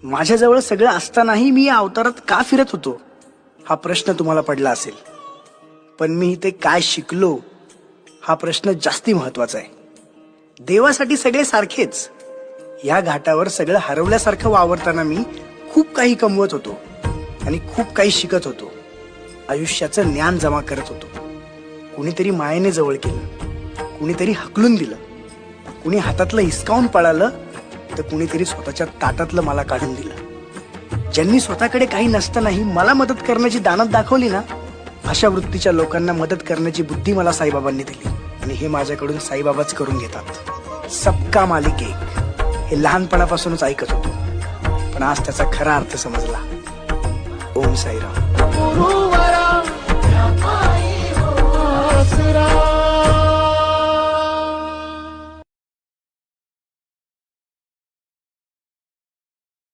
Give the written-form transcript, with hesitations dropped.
माझ्याजवळ सगळं असतानाही मी या अवतारात का फिरत होतो हा प्रश्न तुम्हाला पडला असेल. पण मी इथे काय शिकलो हा प्रश्न जास्ती महत्वाचा आहे. देवासाठी सगळे सारखेच. या घाटावर सगळं हरवल्यासारखं वावरताना मी खूप काही कमवत होतो आणि खूप काही शिकत होतो. आयुष्याचं ज्ञान जमा करत होतो. कुणीतरी मायेने जवळ केलं, कुणीतरी हकलून दिलं, कुणी हातातलं हिसकावून पळालं, तर कुणीतरी स्वतःच्या ताटातलं मला काढून दिलं. ज्यांनी स्वतःकडे काही नसतानाही मला मदत करण्याची दानत दाखवली ना, अशा वृत्तीच्या लोकांना मदत करण्याची बुद्धी मला साईबाबांनी दिली आणि हे माझ्याकडून साईबाबाच करून घेतात. सबका मालिक एक हे लहानपणापासूनच ऐकत होतो, पण आज त्याचा खरा अर्थ समजला. ओम साईराम.